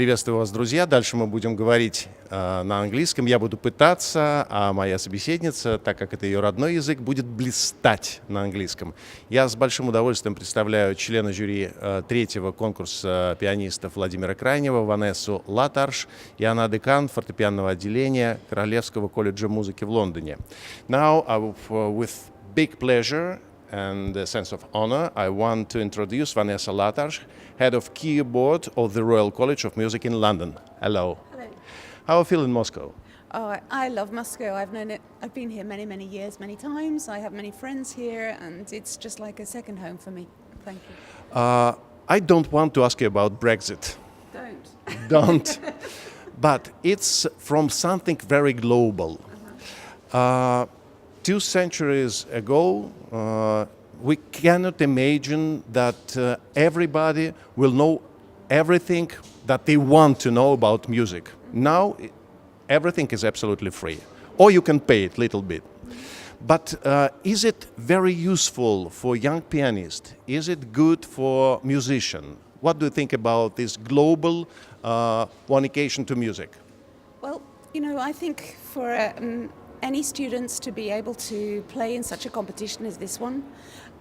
Приветствую вас, друзья. Дальше мы будем говорить на английском. Я буду пытаться, а моя собеседница, так как это ее родной язык, будет блистать на английском. Я с большим удовольствием представляю члена жюри третьего конкурса пианистов Владимира Крайнева Ванессу Латарш, и она декан фортепианного отделения Королевского колледжа музыки в Лондоне. Now, with big pleasure and a sense of honor, I want to introduce Vanessa Latarsh, head of keyboard of the Royal College of Music in London. Hello. Hello. How are you feeling in Moscow? Oh, I love Moscow. I've known it. I've been here many, many years, many times. I have many friends here, and it's just like a second home for me. Thank you. I don't want to ask you about Brexit. Don't. But it's from something very global. 2 centuries ago, we cannot imagine that everybody will know everything that they want to know about music. Now, everything is absolutely free, or you can pay it a little bit. But is it very useful for young pianists? Is it good for musicians? What do you think about this global communication to music? Well, I think for any students to be able to play in such a competition as this one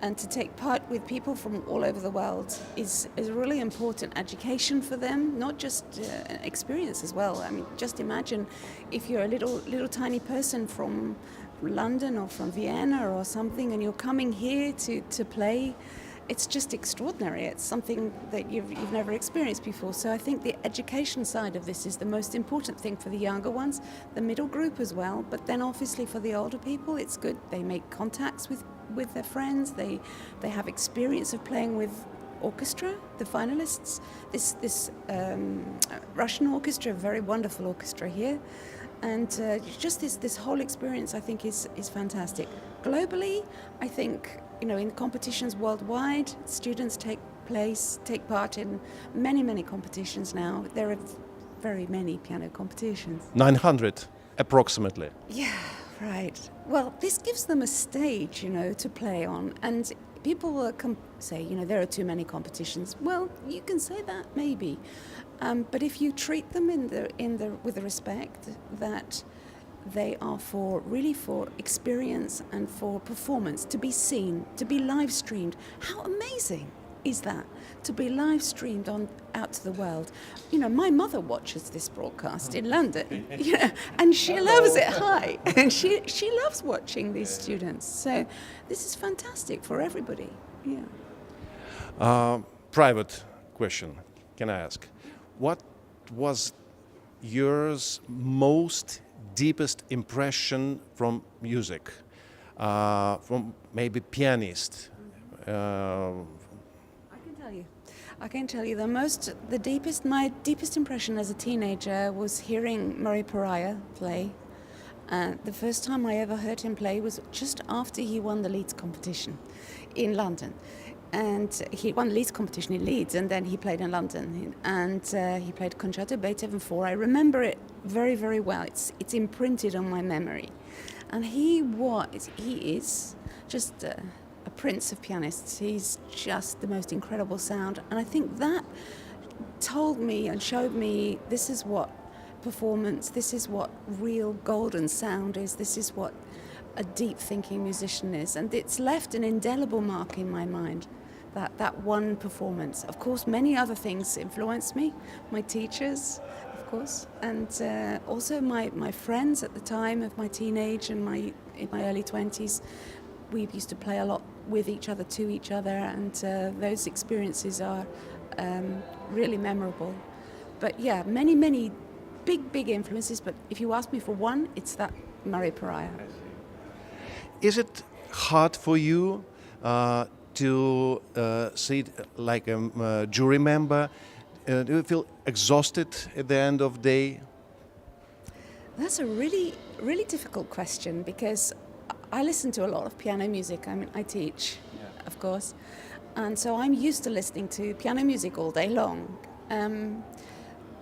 and to take part with people from all over the world is a really important education for them, not just an experience as well. I mean, just imagine if you're a little tiny person from London or from Vienna or something and you're coming here to play. It's just extraordinary. It's something that you've never experienced before. So I think the education side of this is the most important thing for the younger ones, the middle group as well. But then obviously for the older people, it's good. They make contacts with their friends. They have experience of playing with orchestra, the finalists. This Russian orchestra, very wonderful orchestra here. And just this whole experience I think is fantastic. Globally, I think in competitions worldwide, students take part in many, many competitions now. There are very many piano competitions. 900, approximately. Yeah, right. Well, this gives them a stage, to play on. And people will say, there are too many competitions. Well, you can say that, maybe. But if you treat them with the respect that they are for experience and for performance, to be seen, to be live streamed. How amazing is that? To be live streamed out to the world. My mother watches this broadcast in London, and she loves it. Hi, and she loves watching these students. So this is fantastic for everybody. Yeah. Private question, can I ask? What was yours deepest impression from music, from maybe pianist? I can tell you my deepest impression as a teenager was hearing Murray Pariah play. The first time I ever heard him play was just after he won the Leeds competition in London. And he won the Leeds competition in Leeds, and then he played in London, and he played Concerto Beethoven 4. I remember it very, very well. It's imprinted on my memory. And he is just a prince of pianists. He's just the most incredible sound. And I think that told me and showed me this is what performance, this is what real golden sound is, this is what a deep thinking musician is. And it's left an indelible mark in my mind. That one performance. Of course, many other things influenced me. My teachers, of course, and also my friends at the time of my teenage and in my early 20s. We used to play a lot with each other, to each other, and those experiences are really memorable. But yeah, many, many big influences. But if you ask me for one, it's that Murray Pariah. Is it hard for you to sit like a jury member? Do you feel exhausted at the end of the day? That's a really, really difficult question because I listen to a lot of piano music. I mean, I teach, of course, and so I'm used to listening to piano music all day long.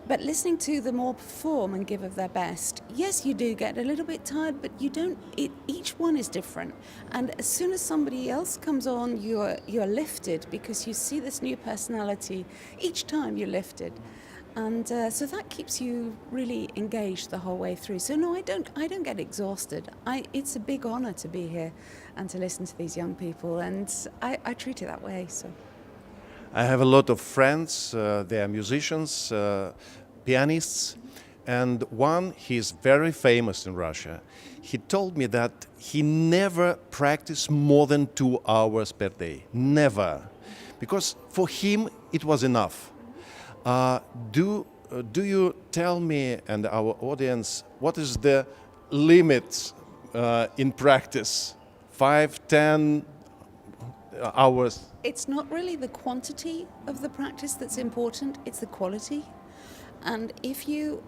But listening to them all perform and give of their best, yes, you do get a little bit tired, but you don't. Each one is different, and as soon as somebody else comes on, you're lifted because you see this new personality. Each time you're lifted, And so that keeps you really engaged the whole way through. So no, I don't get exhausted. It's a big honor to be here and to listen to these young people, and I treat it that way. So I have a lot of friends, they are musicians, pianists, and one, he is very famous in Russia. He told me that he never practiced more than 2 hours per day. Never. Because for him it was enough. Do you tell me and our audience what is the limit in practice? 5, 10 hours? it's not really the quantity of the practice that's important, it's the quality. And if you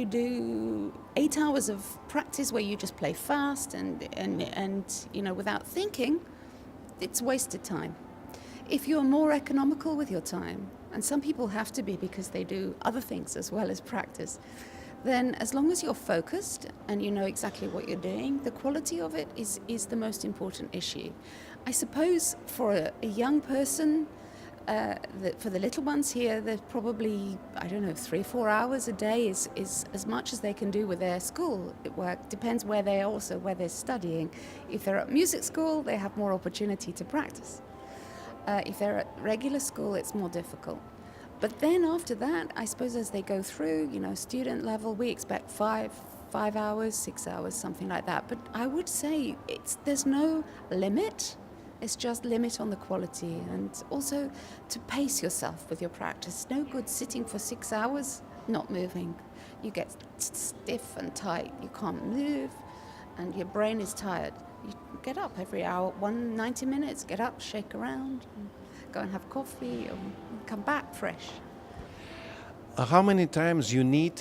do 8 hours of practice where you just play fast and you know, without thinking, it's wasted time. If you're more economical with your time, and some people have to be because they do other things as well as practice, then as long as you're focused and you know exactly what you're doing, the quality of it is the most important issue. I suppose for a young person, for the little ones here, there's probably, I don't know, 3-4 hours a day is as much as they can do with their school work. Depends where they are, also where they're studying. If they're at music school, they have more opportunity to practice. If they're at regular school, it's more difficult. But then after that, I suppose as they go through, you know, student level, we expect 5 hours, 6 hours, something like that. But I would say there's no limit. It's just limit on the quality, and also to pace yourself with your practice. No good sitting for 6 hours not moving. You get stiff and tight. You can't move, and your brain is tired. You get up every hour, 90 minutes, get up, shake around, go and have coffee, or come back fresh. How many times you need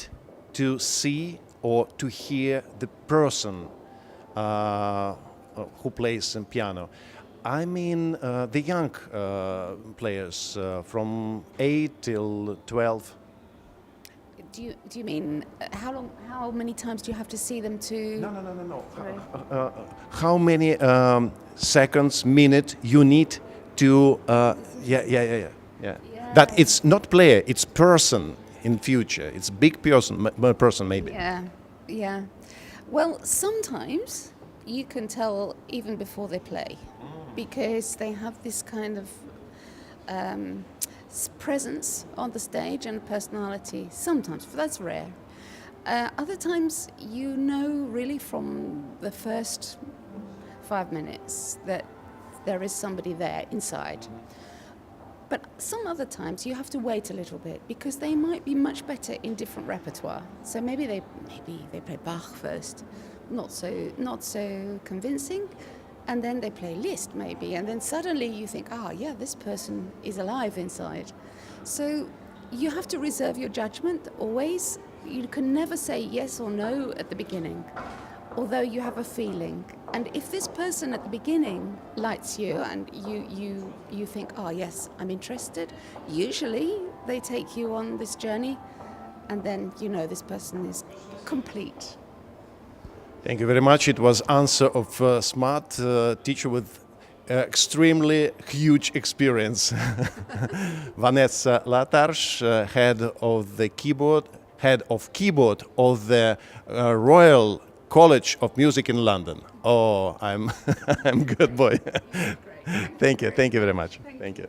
to see or to hear the person who plays piano? I mean the young players from 8 till 12. Do you mean how many times do you have to see them to? No. Sorry. How many seconds, minute you need to? Yeah. That it's not player, it's person in future. It's big person maybe. Yeah. Well, sometimes you can tell even before they play, because they have this kind of presence on the stage and personality. Sometimes, but that's rare. Other times, you know, really from the first 5 minutes that there is somebody there inside. But some other times you have to wait a little bit because they might be much better in different repertoire. So maybe they play Bach first, not so convincing, and then they play Liszt maybe, and then suddenly you think, this person is alive inside. So you have to reserve your judgment always. You can never say yes or no at the beginning, although you have a feeling. And if this person at the beginning lights you and you think, yes, I'm interested, usually they take you on this journey, and then you know this person is complete. Thank you very much. It was answer of a smart teacher with extremely huge experience. Vanessa Latarsh, head of keyboard of the Royal College of Music in London. Oh, I'm good boy. Thank you very much. Thank you.